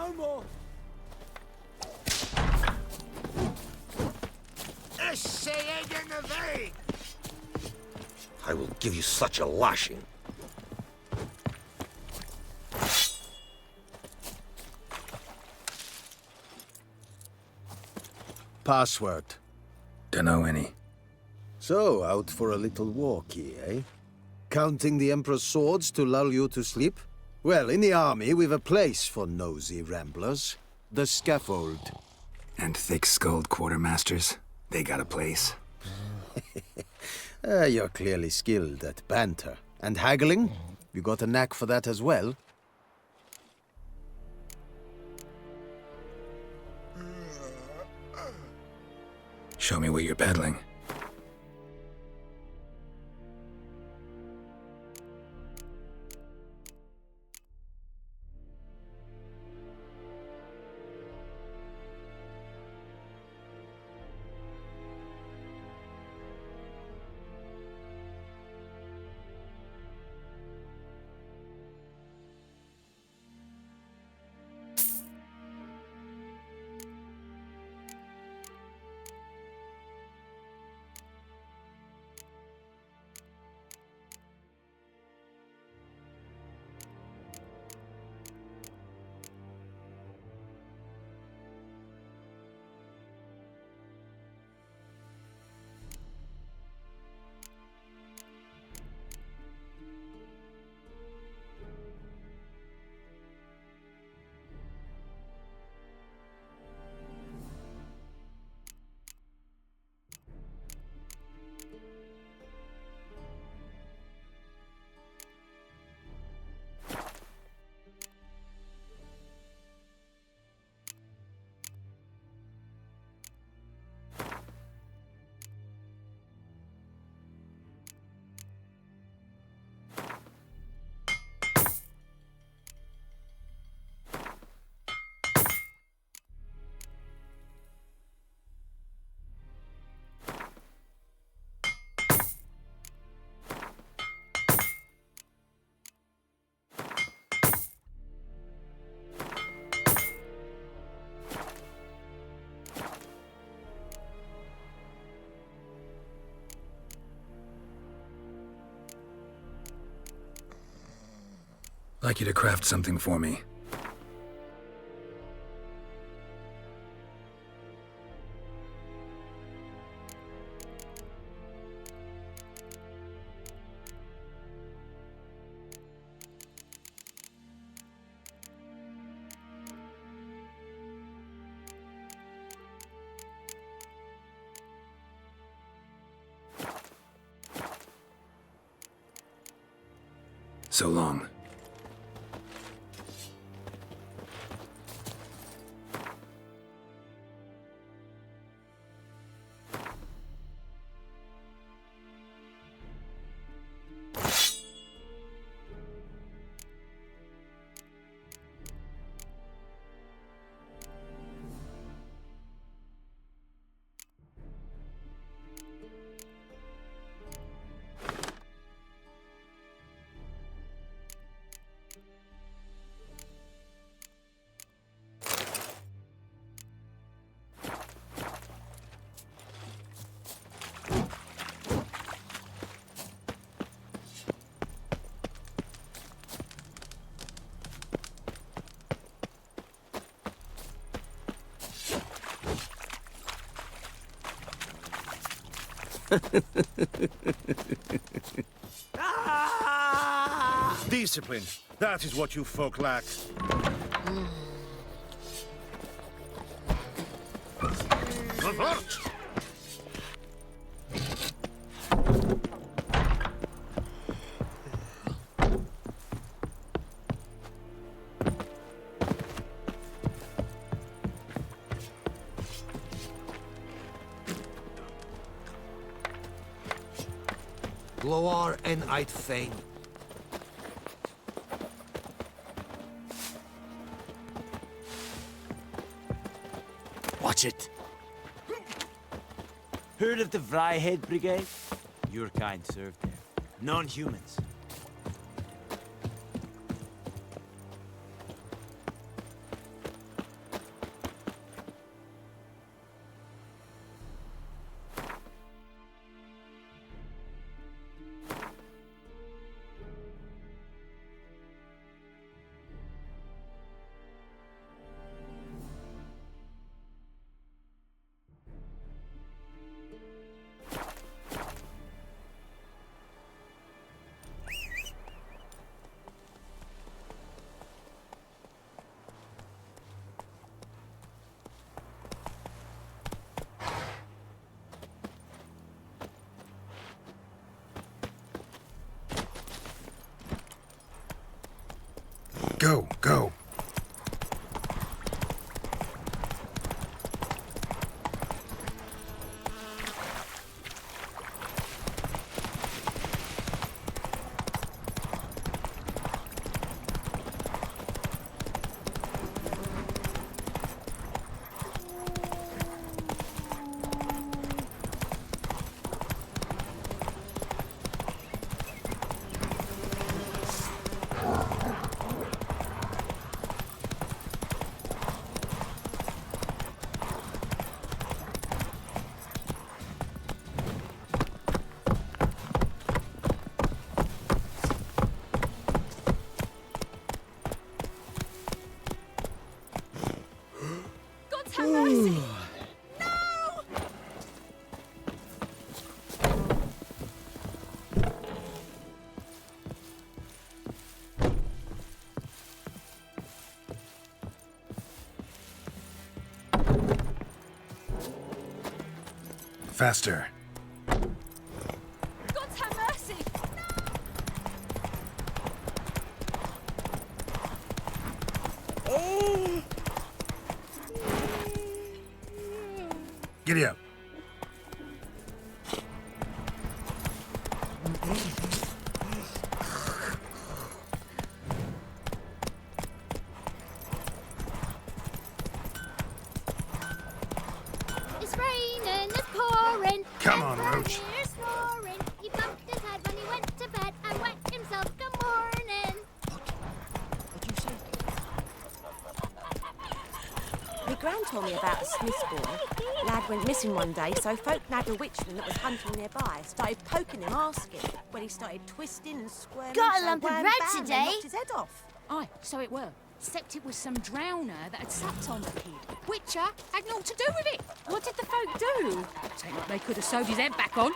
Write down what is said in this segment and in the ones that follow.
No more! I will give you such a lashing. Password. Dunno any. So, out for a little walkie, eh? Counting the Emperor's swords to lull you to sleep? Well, in the army, we've a place for nosy ramblers. The scaffold. And thick-skulled quartermasters. They got a place. You're clearly skilled at banter. And haggling? You got a knack for that as well? Show me what you're peddling. Like you to craft something for me. So long. Discipline. That is what you folk lack. Avert! Gloar en uit Fane. Watch it! Heard of the Vryhead Brigade? Your kind served there. Non-humans. Go, go. God have mercy! Faster. God have mercy! Giddy up. It's raining, it's pouring. Come on, and Roach. Vladimir snoring. He bumped his head when he went to bed and wet himself. Good morning. My gran told me about a Smith's boy. Lad went missing one day, so folk nabbed a witchman that was hunting nearby. Started poking him, asking. When he started twisting and squirming. Got a so lump of wham, bread bam, today? They knocked his head off. Aye, so it were. Except it was some drowner that had supped on the kid. Witcher had naught to do with it. What did the folk do? Take like they could have sewed his head back on.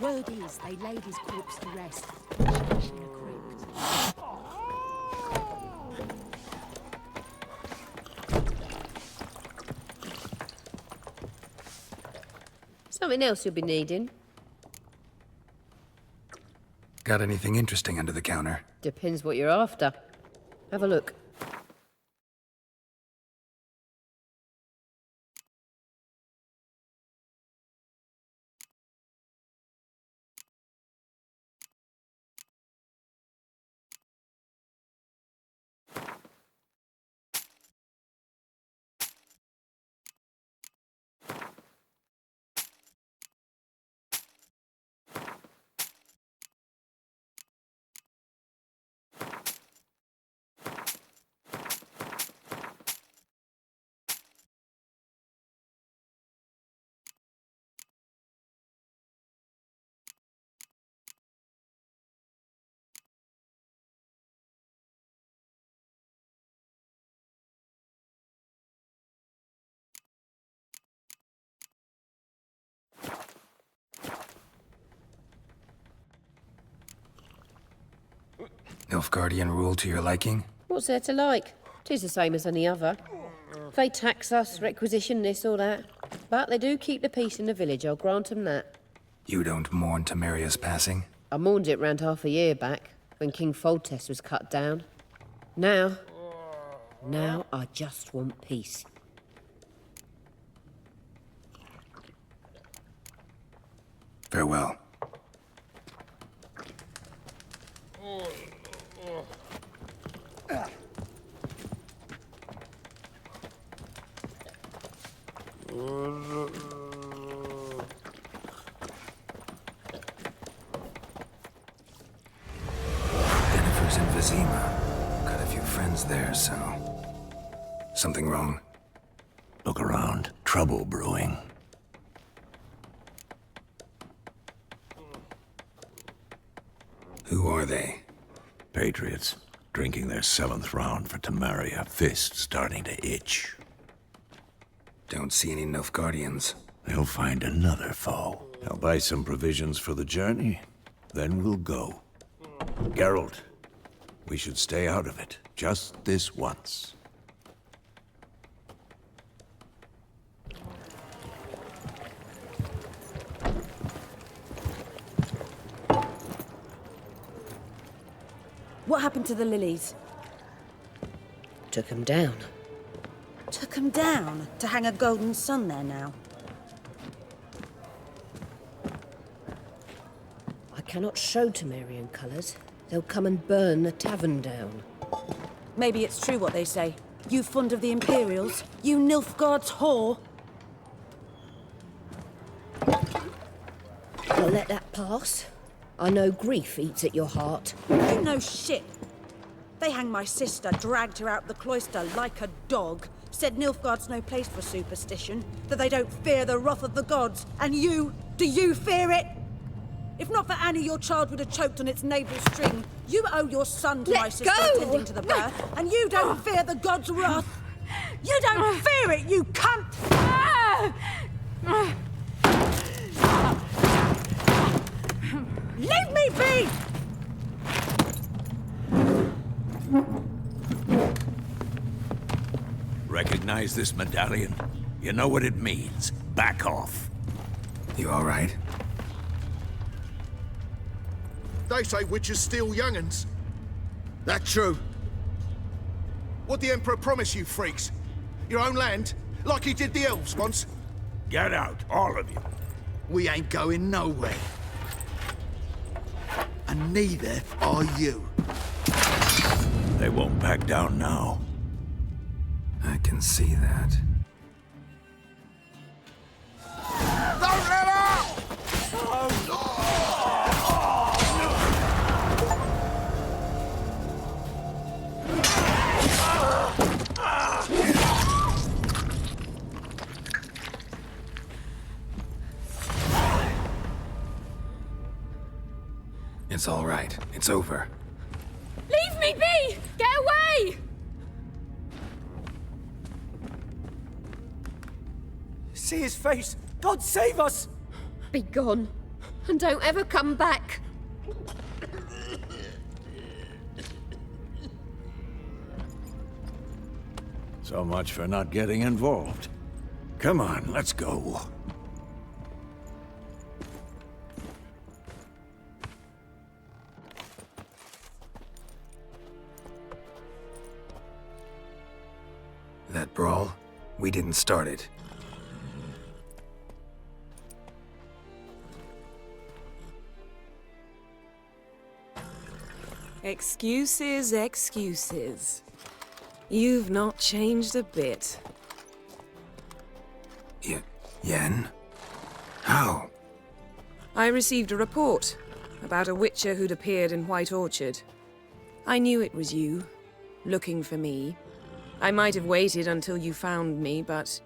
Word is, they laid his corpse to rest. In a crypt. Something else you'll be needing. Got anything interesting under the counter? Depends what you're after. Have a look. Nilfgaardian rule to your liking? What's there to like? 'Tis the same as any other. They tax us, requisition this or that. But they do keep the peace in the village, I'll grant 'em that. You don't mourn Temeria's passing? I mourned it round half a year back, when King Foltest was cut down. Now I just want peace. Farewell. Jennifer's in Vizima. Got a few friends there, so... Something wrong? Look around. Trouble brewing. Who are they? Patriots. Drinking their 7th round for Temeria. Fist starting to itch. Don't see any Nilfgaardians. They'll find another foe. I'll buy some provisions for the journey. Then we'll go. Geralt, we should stay out of it. Just this once. What happened to the lilies? Took 'em down. Took him down to hang a golden sun there now. I cannot show Temerian colours. They'll come and burn the tavern down. Maybe it's true what they say. You fond of the Imperials? You Nilfgaard's whore? I'll let that pass. I know grief eats at your heart. You know shit. They hanged my sister, dragged her out the cloister like a dog. Said Nilfgaard's no place for superstition, that they don't fear the wrath of the gods. And you, do you fear it? If not for Annie, your child would have choked on its navel string. You owe your son to my sister attending to the birth, and you don't fear the gods' wrath. You don't fear it, you cunt! Leave me be! Recognize this medallion? You know what it means. Back off. You all right? They say witches steal young'uns. That true? What'd the Emperor promise you, freaks? Your own land? Like he did the elves once? Get out, all of you. We ain't going nowhere. And neither are you. They won't back down now. I can see that. Don't let her! It's all right. It's over. Leave me be! Get away! See his face! God save us! Be gone, and don't ever come back. So much for not getting involved. Come on, let's go. That brawl, we didn't start it. Excuses, excuses. You've not changed a bit. Yen? How? I received a report about a witcher who'd appeared in White Orchard. I knew it was you, looking for me. I might have waited until you found me, but...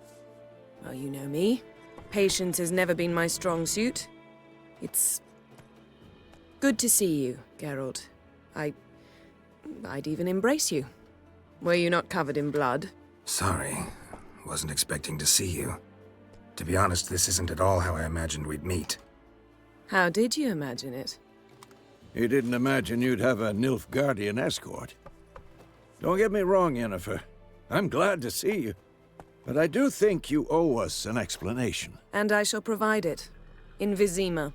well, you know me. Patience has never been my strong suit. It's... good to see you, Geralt. I'd even embrace you. Were you not covered in blood? Sorry. Wasn't expecting to see you. To be honest, this isn't at all how I imagined we'd meet. How did you imagine it? You didn't imagine you'd have a Nilfgaardian escort. Don't get me wrong, Yennefer. I'm glad to see you. But I do think you owe us an explanation. And I shall provide it. In Vizima.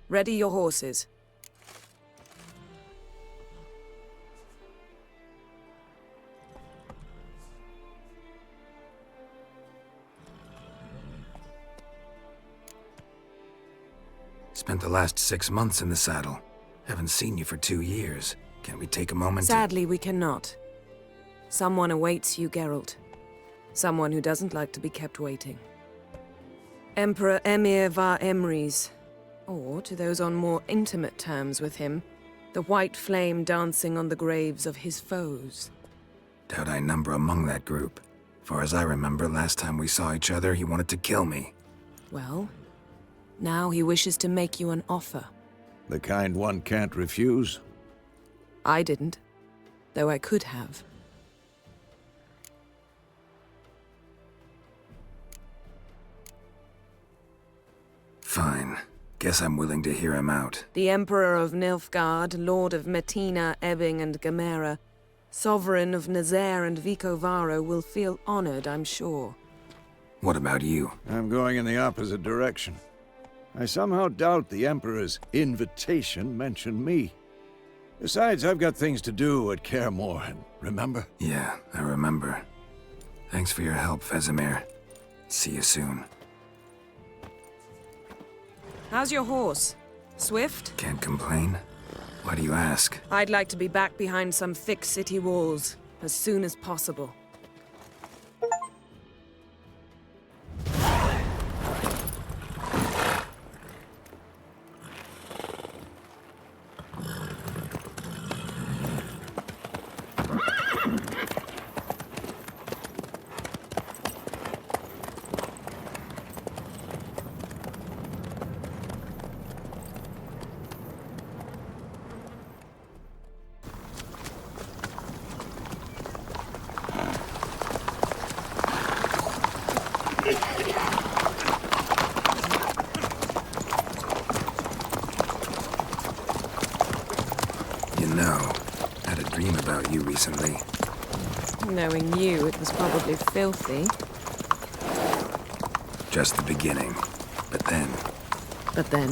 Ready your horses. Spent the last 6 months in the saddle. Haven't seen you for 2 years. Can we take a moment Sadly, we cannot. Someone awaits you, Geralt. Someone who doesn't like to be kept waiting. Emperor Emir var Emrys. Or, to those on more intimate terms with him, the white flame dancing on the graves of his foes. Doubt I number among that group. Far as I remember, last time we saw each other, he wanted to kill me. Well, now he wishes to make you an offer. The kind one can't refuse. I didn't, though I could have. Fine. Guess I'm willing to hear him out. The Emperor of Nilfgaard, Lord of Metina, Ebbing, and Gamera, Sovereign of Nazaire and Vicovaro will feel honored, I'm sure. What about you? I'm going in the opposite direction. I somehow doubt the Emperor's invitation mentioned me. Besides, I've got things to do at Kaer remember? Yeah, I remember. Thanks for your help, Vesemir. See you soon. How's your horse? Swift? Can't complain. Why do you ask? I'd like to be back behind some thick city walls as soon as possible. You know, I had a dream about you recently. Knowing you, it was probably filthy. Just the beginning. But then... But then...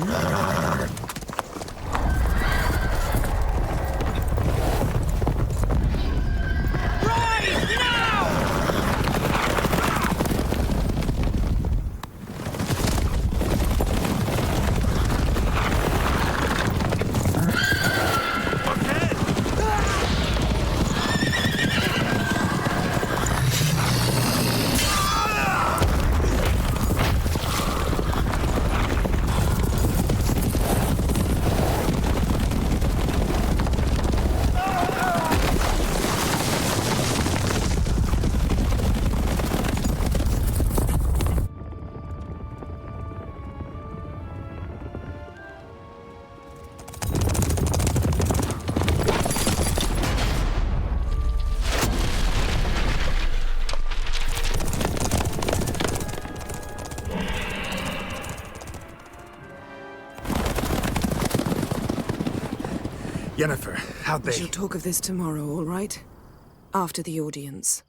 Yennefer, how'd We shall talk of this tomorrow, all right? After the audience.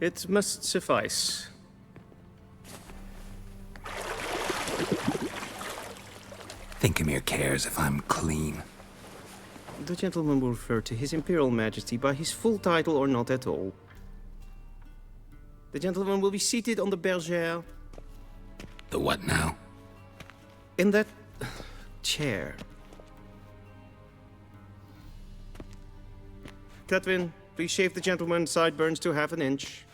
It must suffice. Thinkemere cares if I'm clean. The gentleman will refer to His Imperial Majesty by his full title or not at all. The gentleman will be seated on the bergère. The what now? In that chair. Cletwin, please shave the gentleman's sideburns to half an inch.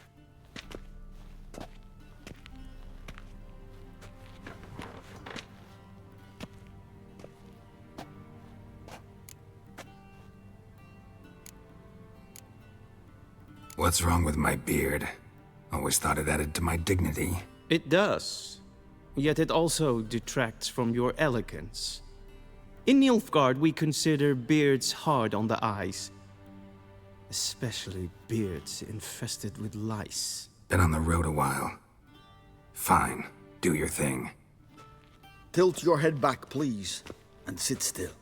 What's wrong with my beard? Always thought it added to my dignity. It does. Yet it also detracts from your elegance. In Nilfgaard, we consider beards hard on the eyes. Especially beards infested with lice. Been on the road a while. Fine, do your thing. Tilt your head back, please, and sit still.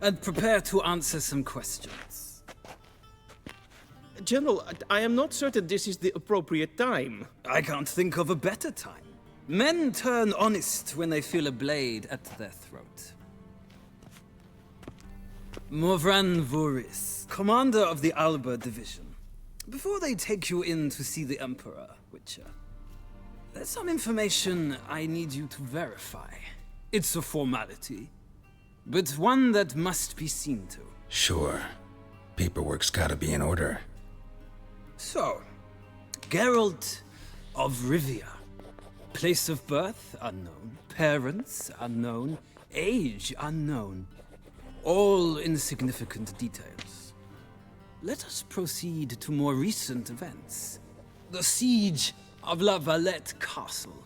And prepare to answer some questions. General, I am not certain this is the appropriate time. I can't think of a better time. Men turn honest when they feel a blade at their throat. Morvran Vuris, commander of the Alba Division. Before they take you in to see the Emperor, Witcher, there's some information I need you to verify. It's a formality, but one that must be seen to. Sure. Paperwork's gotta be in order. So, Geralt of Rivia, Place of birth unknown. Parents unknown. Age unknown. All insignificant details. Let us proceed to more recent events. The siege of La Valette Castle.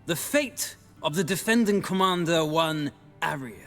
The fate of the defending commander, one Arian.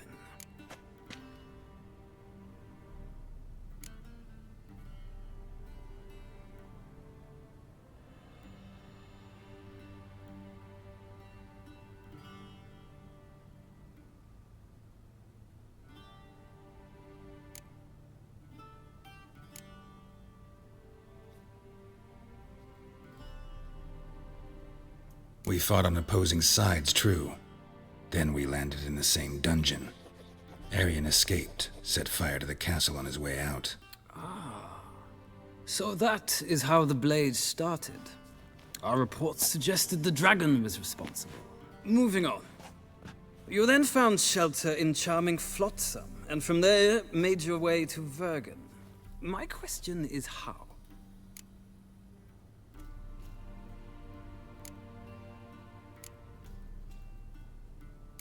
We fought on opposing sides, true. Then we landed in the same dungeon. Arian escaped, set fire to the castle on his way out. So that is how the Blade started. Our reports suggested the dragon was responsible. Moving on. You then found shelter in charming Flotsam, and from there made your way to Vergen. My question is how?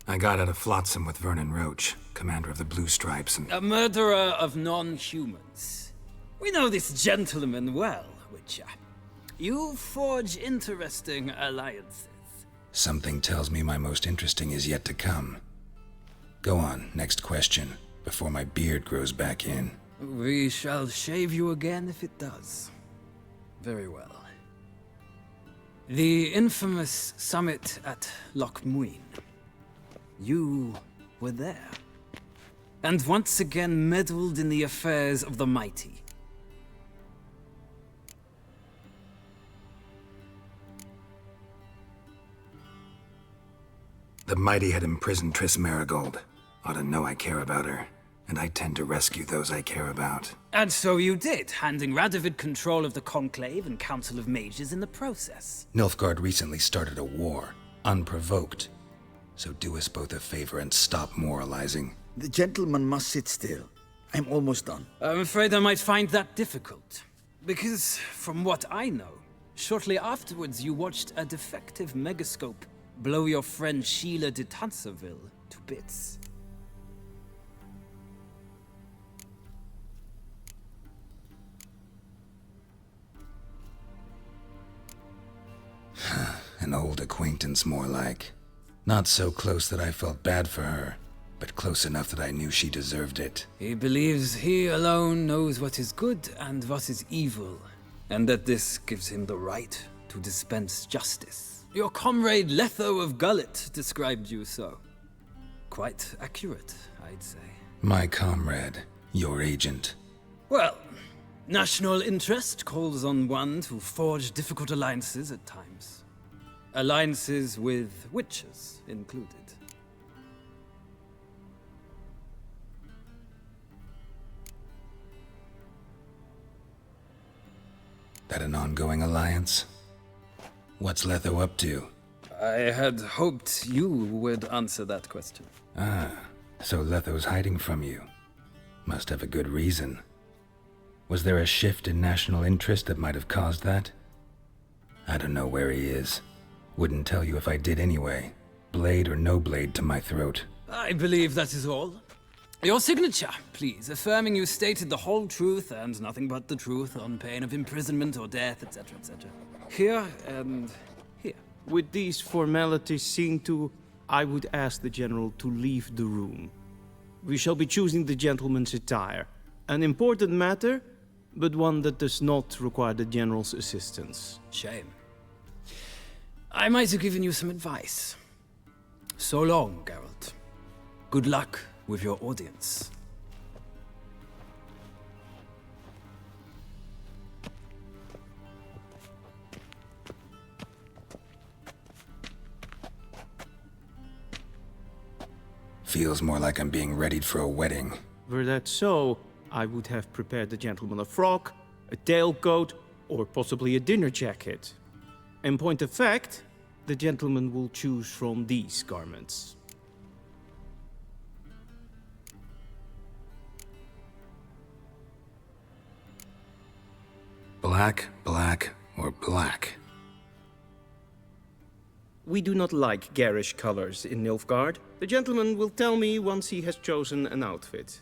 I got out of Flotsam with Vernon Roach, commander of the Blue Stripes, and... A murderer of non-humans. We know this gentleman well, Witcher. You forge interesting alliances. Something tells me my most interesting is yet to come. Go on, next question, before my beard grows back in. We shall shave you again if it does. Very well. The infamous summit at Loch Muin. You were there. And once again meddled in the affairs of the mighty. The mighty had imprisoned Triss Marigold. Ought to know I care about her, and I tend to rescue those I care about. And so you did, handing Radovid control of the Conclave and Council of Mages in the process. Nilfgaard recently started a war, unprovoked. So do us both a favor and stop moralizing. The gentleman must sit still. I'm almost done. I'm afraid I might find that difficult. Because, from what I know, shortly afterwards you watched a defective megascope blow your friend Sheila de Tanserville to bits. An old acquaintance, more like. Not so close that I felt bad for her, but close enough that I knew she deserved it. He believes he alone knows what is good and what is evil, and that this gives him the right to dispense justice. Your comrade Letho of Gullet described you so. Quite accurate, I'd say. My comrade, your agent. Well, national interest calls on one to forge difficult alliances at times. Alliances with witches included. That an ongoing alliance? What's Letho up to? I had hoped you would answer that question. Ah, so Letho's hiding from you. Must have a good reason. Was there a shift in national interest that might have caused that? I don't know where he is. Wouldn't tell you if I did anyway. Blade or no blade to my throat. I believe that is all. Your signature, please, affirming you stated the whole truth and nothing but the truth on pain of imprisonment or death, etc., etc. Here and here. With these formalities seen to, I would ask the General to leave the room. We shall be choosing the gentleman's attire. An important matter, but one that does not require the General's assistance. Shame. I might have given you some advice. So long, Geralt. Good luck with your audience. Feels more like I'm being readied for a wedding. Were that so, I would have prepared the gentleman a frock, a tailcoat, or possibly a dinner jacket. In point of fact, the gentleman will choose from these garments. Black, black, or black? We do not like garish colors in Nilfgaard. The gentleman will tell me once he has chosen an outfit.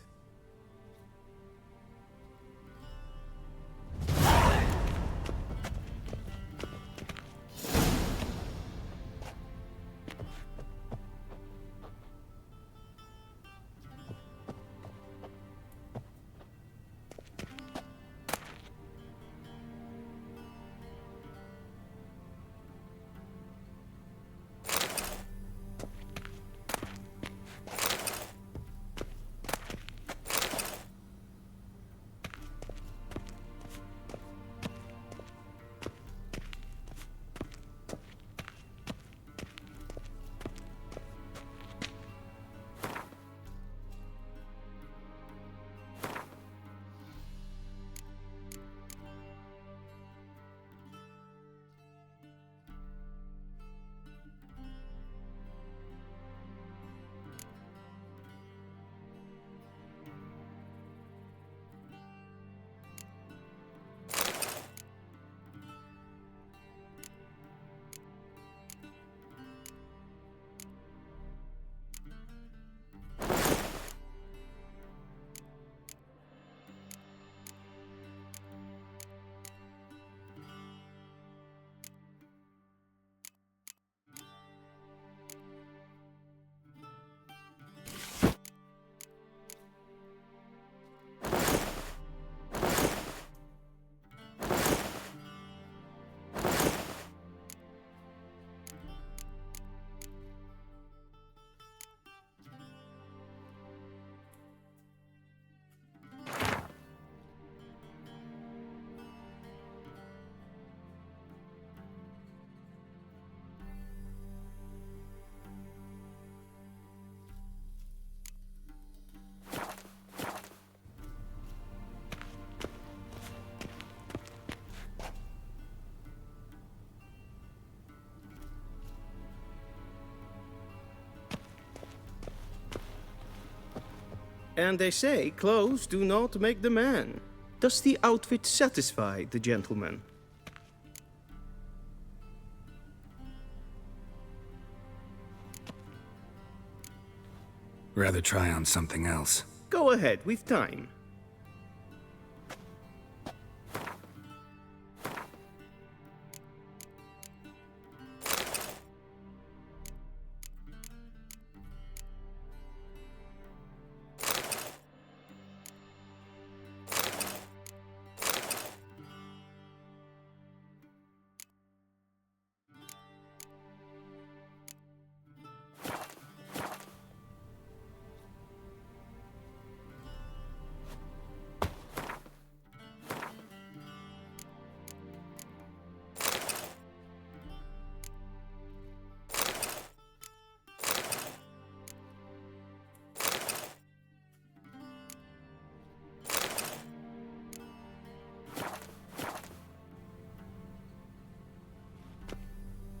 And they say clothes do not make the man. Does the outfit satisfy the gentleman? Rather try on something else. Go ahead, we've time.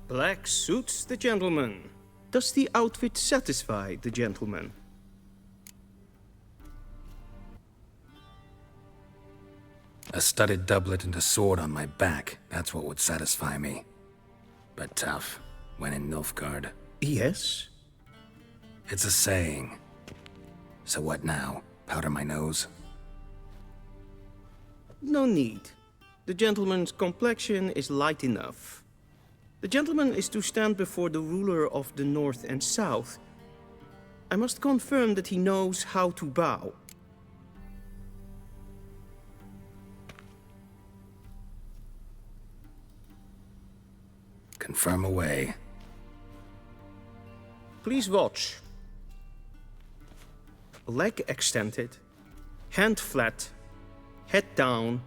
Black suits the gentleman. Does the outfit satisfy the gentleman? A studded doublet and a sword on my back, that's what would satisfy me. But tough, when in Nilfgaard. Yes? It's a saying. So what now? Powder my nose? No need. The gentleman's complexion is light enough. The gentleman is to stand before the ruler of the North and South. I must confirm that he knows how to bow. Confirm away. Please watch. Leg extended, hand flat, head down,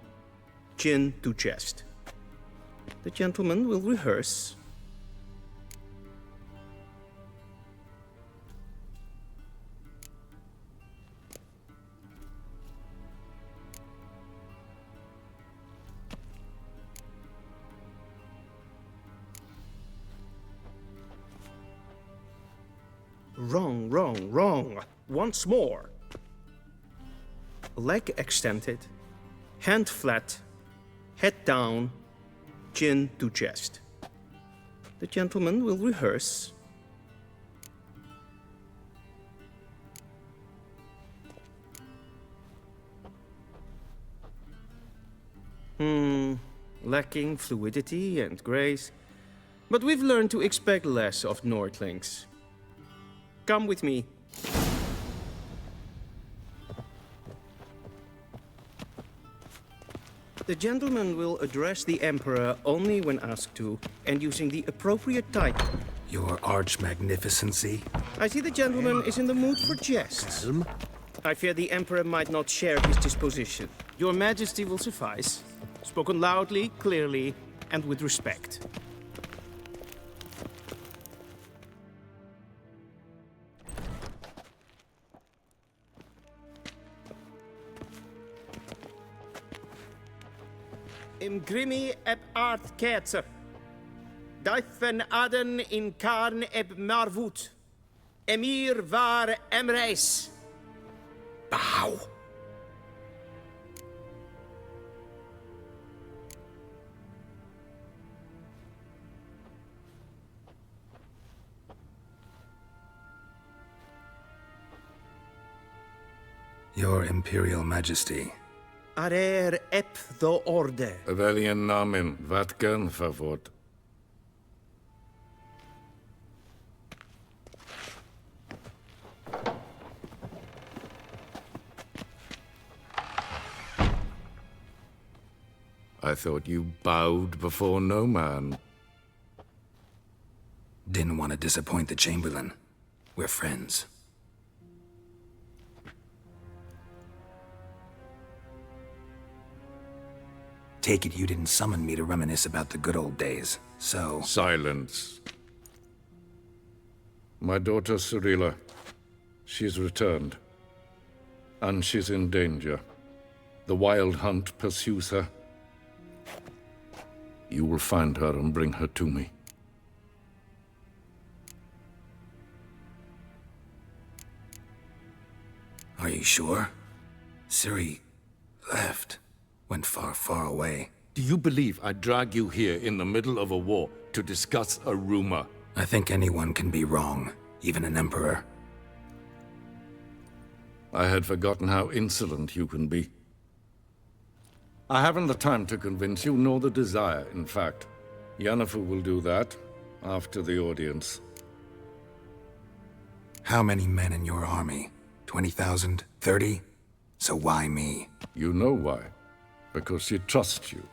chin to chest. The gentleman will rehearse. Wrong, wrong, wrong. Once more. Leg extended, hand flat, head down, chin to chest. The gentleman will rehearse. Lacking fluidity and grace. But we've learned to expect less of Nordlings. Come with me. The gentleman will address the Emperor only when asked to, and using the appropriate title. Your Arch-Magnificency? I see the gentleman is in the mood for jests. I fear the Emperor might not share his disposition. Your Majesty will suffice. Spoken loudly, clearly, and with respect. Imgrimi eb art ketzer. Daifen aden in karn eb marvut. Emir var emreis. Bow! Your Imperial Majesty. Arer ep the orde. Weljen namen, wat kan favort? I thought you bowed before no man. Didn't want to disappoint the Chamberlain. We're friends. Take it you didn't summon me to reminisce about the good old days, so... Silence. My daughter Cyrilla, she's returned. And she's in danger. The Wild Hunt pursues her. You will find her and bring her to me. Are you sure? Ciri left. Went far, far away. Do you believe I'd drag you here in the middle of a war to discuss a rumor? I think anyone can be wrong, even an emperor. I had forgotten how insolent you can be. I haven't the time to convince you, nor the desire, in fact. Yennefer will do that after the audience. How many men in your army? 20,000? 30? So why me? You know why. Because she trusts you.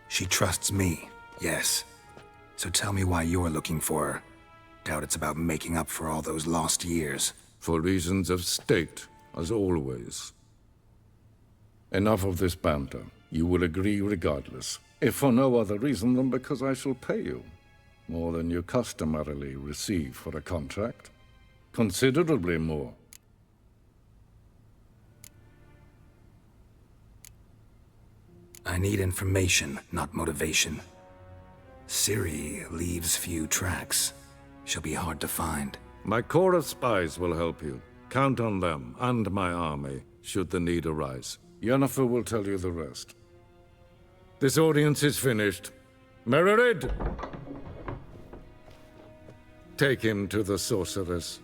She trusts me, yes. So tell me why you're looking for her. Doubt it's about making up for all those lost years. For reasons of state, as always. Enough of this banter. You will agree regardless. If for no other reason than because I shall pay you. More than you customarily receive for a contract. Considerably more. I need information, not motivation. Ciri leaves few tracks. She'll be hard to find. My corps of spies will help you. Count on them, and my army, should the need arise. Yennefer will tell you the rest. This audience is finished. Mererid! Take him to the sorceress.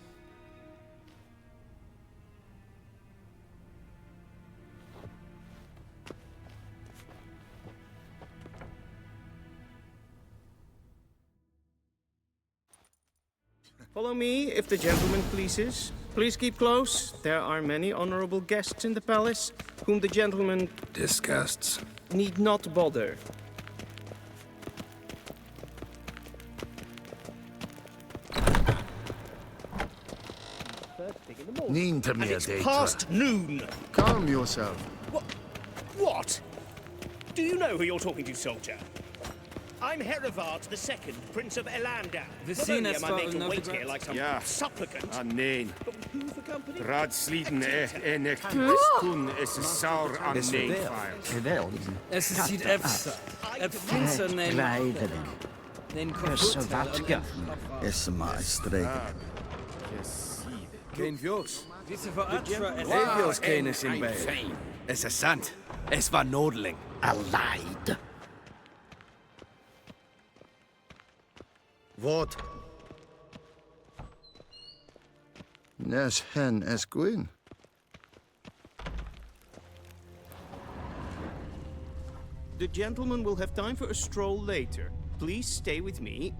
Follow me, if the gentleman pleases. Please keep close. There are many honorable guests in the palace, whom the gentleman... disgusts. ...need not bother. And it's past noon. Calm yourself. What? Do you know who you're talking to, soldier? I'm Herivard II, Prince of Elandar. Not only am I made to wait here like some supplicant, nee. but who for company? Raadsleden echt kun is saur aan Wel, es ziet efsa. Het finster neem... Den Savatka is maar streken. Geen vjoos. Diese veratra Evios kenis in bij. Es ist sant. Es war Nordling. Allied. What? Nes hen esquin. The gentleman will have time for a stroll later. Please stay with me.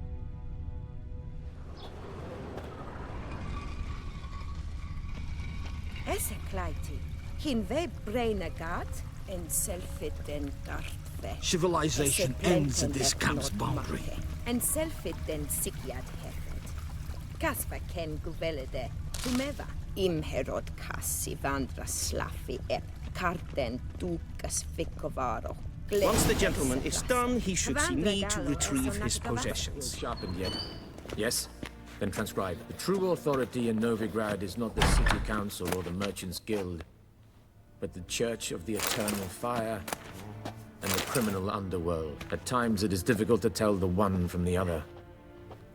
Esse kleiti. Hin we braine gat en selfit den dartfe. Civilization ends at this camp's boundary. En selfit den sikiad hefet. Kasva ken guvelede. Tumeva. Im herod kassi vandra slaffi ep. Karten dukas fikovaro. Once the gentleman is done, he should see me to retrieve his possessions. Sharpened yet? Yes? Then transcribe. The true authority in Novigrad is not the city council or the merchants' guild, but the Church of the Eternal Fire and the criminal underworld. At times it is difficult to tell the one from the other.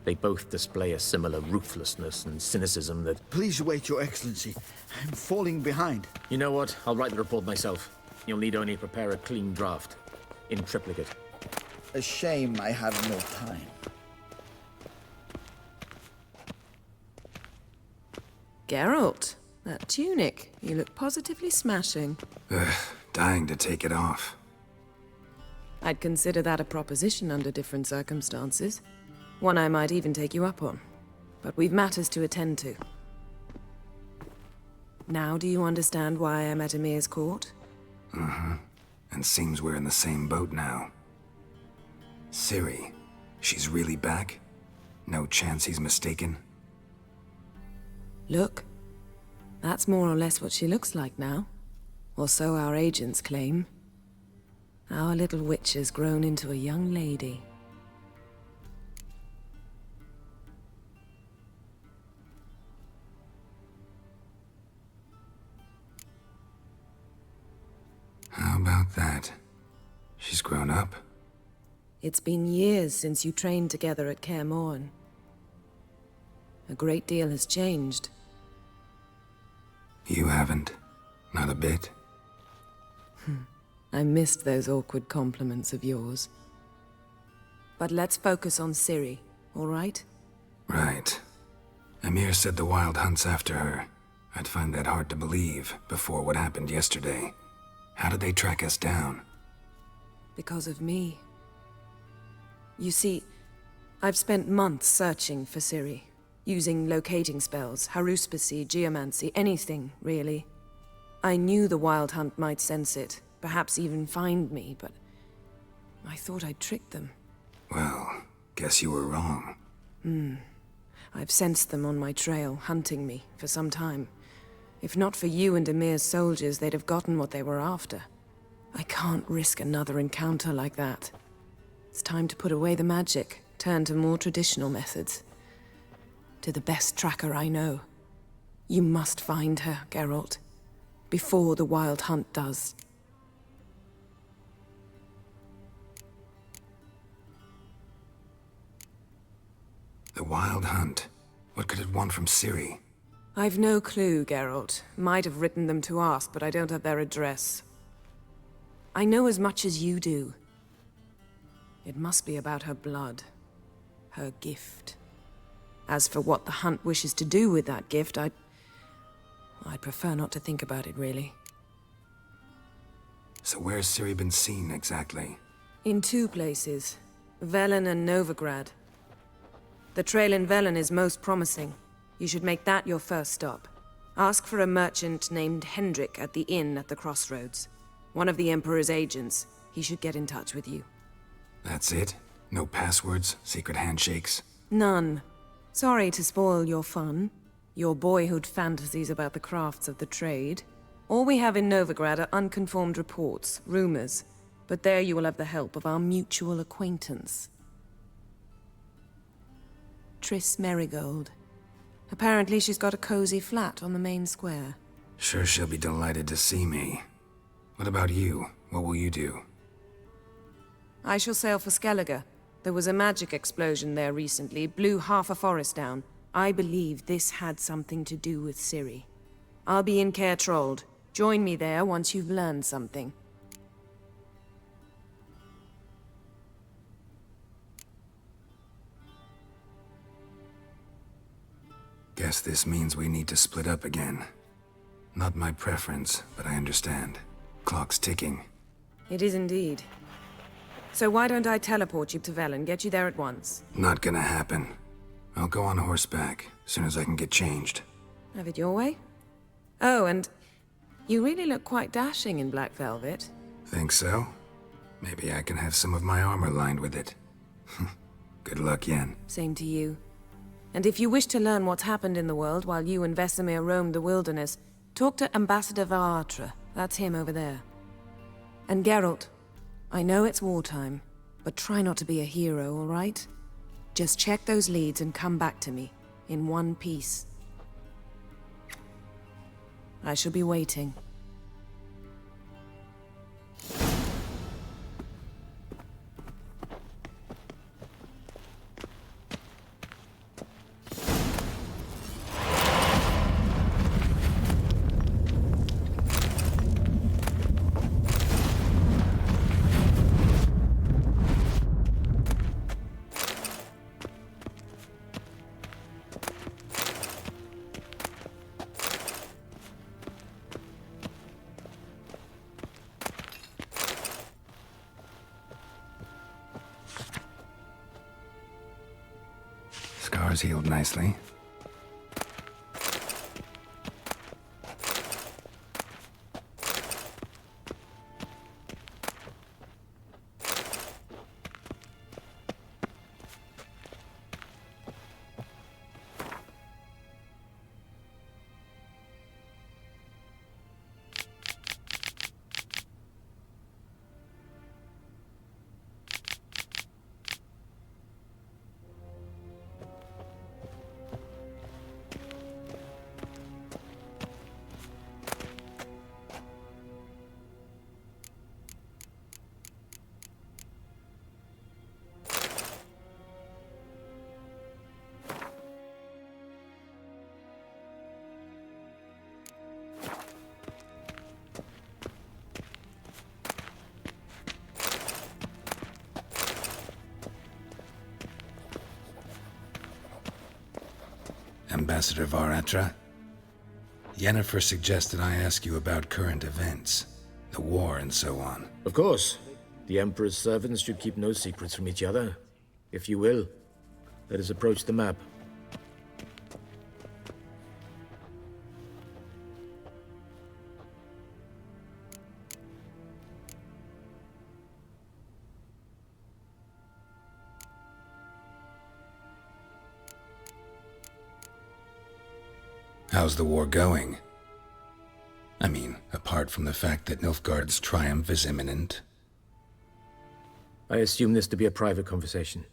They both display a similar ruthlessness and cynicism that... Please wait, Your Excellency. I'm falling behind. You know what? I'll write the report myself. You'll need only prepare a clean draft. In triplicate. A shame I have no time. Geralt, that tunic. You look positively smashing. Ugh, dying to take it off. I'd consider that a proposition under different circumstances. One I might even take you up on. But we've matters to attend to. Now do you understand why I'm at Emir's court? Mm-hmm. And seems we're in the same boat now. Ciri, she's really back? No chance he's mistaken? Look. That's more or less what she looks like now. Or so our agents claim. Our little witch has grown into a young lady. How about that? She's grown up. It's been years since you trained together at Kaer Morhen. A great deal has changed. You haven't. Not a bit. I missed those awkward compliments of yours. But let's focus on Ciri, all right? Right. Emir said the Wild Hunt's after her. I'd find that hard to believe before what happened yesterday. How did they track us down? Because of me. You see, I've spent months searching for Ciri. Using locating spells, haruspicy, geomancy, anything, really. I knew the Wild Hunt might sense it, perhaps even find me, but I thought I'd tricked them. Well, guess you were wrong. I've sensed them on my trail, hunting me, for some time. If not for you and Emir's soldiers, they'd have gotten what they were after. I can't risk another encounter like that. It's time to put away the magic, turn to more traditional methods. To the best tracker I know. You must find her, Geralt. Before the Wild Hunt does. The Wild Hunt? What could it want from Ciri? I've no clue, Geralt. Might have written them to ask, but I don't have their address. I know as much as you do. It must be about her blood. Her gift. As for what the Hunt wishes to do with that gift, I'd prefer not to think about it, really. So where's Ciri been seen, exactly? In two places. Velen and Novigrad. The trail in Velen is most promising. You should make that your first stop. Ask for a merchant named Hendrik at the inn at the crossroads. One of the Emperor's agents. He should get in touch with you. That's it? No passwords, secret handshakes? None. Sorry to spoil your fun. Your boyhood fantasies about the crafts of the trade. All we have in Novigrad are unconformed reports, rumors. But there you will have the help of our mutual acquaintance. Triss Merigold. Apparently she's got a cozy flat on the main square. Sure she'll be delighted to see me. What about you? What will you do? I shall sail for Skellige. There was a magic explosion there recently, blew half a forest down. I believe this had something to do with Ciri. I'll be in Caer Trold. Join me there once you've learned something. Guess this means we need to split up again. Not my preference, but I understand. Clock's ticking. It is indeed. So why don't I teleport you to Velen, get you there at once? Not gonna happen. I'll go on horseback, as soon as I can get changed. Have it your way? Oh, and you really look quite dashing in black velvet. Think so? Maybe I can have some of my armor lined with it. Good luck, Yen. Same to you. And if you wish to learn what's happened in the world while you and Vesemir roamed the wilderness, talk to Ambassador Varatra. That's him over there. And Geralt, I know it's wartime, but try not to be a hero, all right? Just check those leads and come back to me, in one piece. I shall be waiting. Scars healed nicely. Ambassador Varatra, Yennefer suggested I ask you about current events, the war and so on. Of course. The Emperor's servants should keep no secrets from each other. If you will, let us approach the map. How's the war going? I mean, apart from the fact that Nilfgaard's triumph is imminent. I assume this to be a private conversation.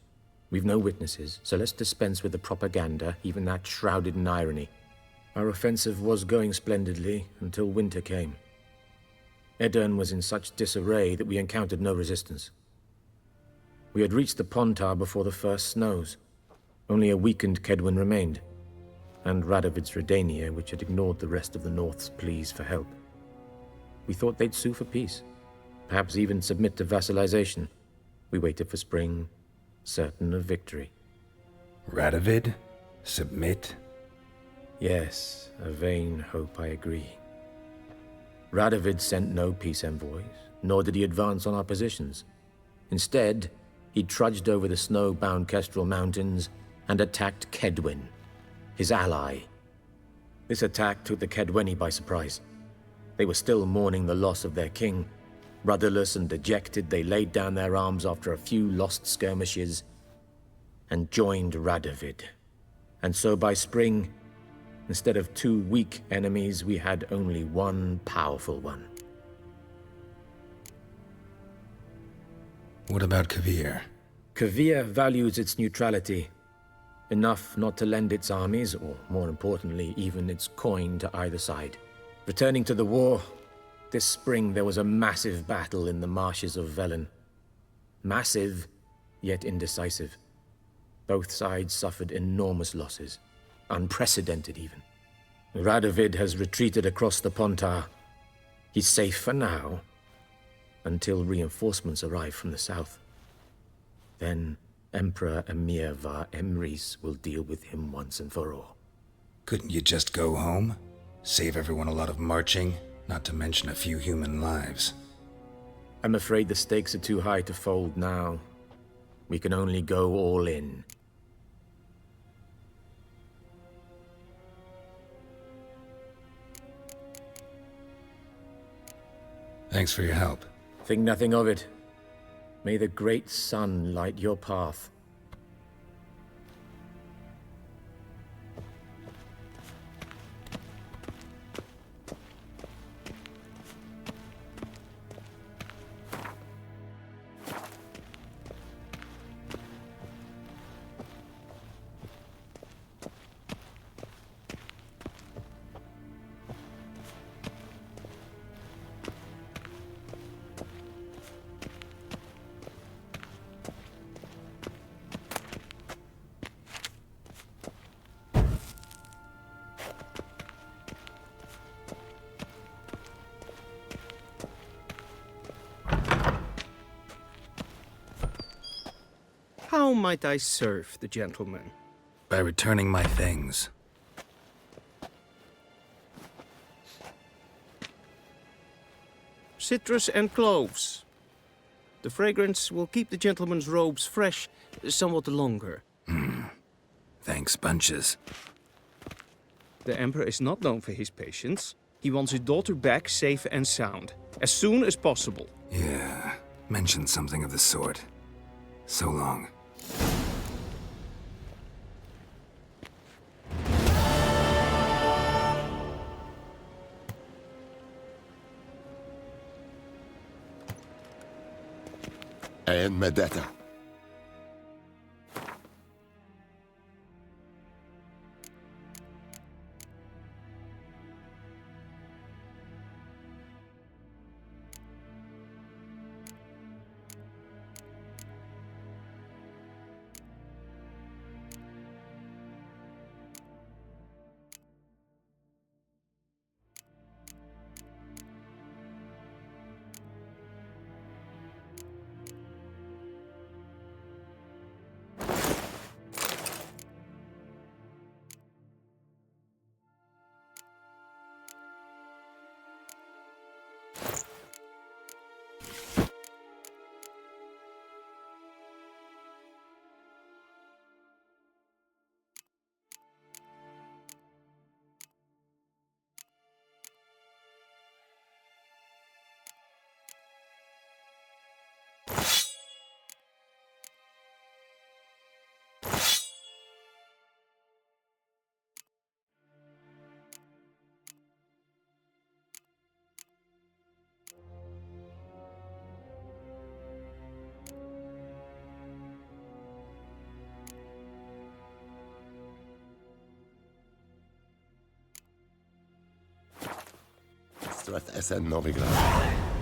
We've no witnesses, so let's dispense with the propaganda, even that shrouded in irony. Our offensive was going splendidly until winter came. Edirn was in such disarray that we encountered no resistance. We had reached the Pontar before the first snows. Only a weakened Kedwin remained, and Radovid's Redania, which had ignored the rest of the North's pleas for help. We thought they'd sue for peace, perhaps even submit to vassalization. We waited for spring, certain of victory. Radovid? Submit? Yes, a vain hope, I agree. Radovid sent no peace envoys, nor did he advance on our positions. Instead, he trudged over the snow-bound Kestrel Mountains and attacked Kedwin, his ally. This attack took the Kedweni by surprise. They were still mourning the loss of their king. Rudderless and dejected, they laid down their arms after a few lost skirmishes and joined Radovid. And so by spring, instead of two weak enemies, we had only one powerful one. What about Kavir? Kavir values its neutrality, enough not to lend its armies, or more importantly, even its coin to either side. Returning to the war, this spring there was a massive battle in the marshes of Velen. Massive, yet indecisive. Both sides suffered enormous losses, unprecedented even. Radovid has retreated across the Pontar. He's safe for now, until reinforcements arrive from the south. Then Emperor Emir Var Emrys will deal with him once and for all. Couldn't you just go home? Save everyone a lot of marching, not to mention a few human lives. I'm afraid the stakes are too high to fold now. We can only go all in. Thanks for your help. Think nothing of it. May the great sun light your path. How might I serve the gentleman? By returning my things. Citrus and cloves. The fragrance will keep the gentleman's robes fresh somewhat longer. Thanks, bunches. The Emperor is not known for his patience. He wants his daughter back safe and sound, as soon as possible. Yeah, mentioned something of the sort. So long. And Medetta. Strat Novigrad.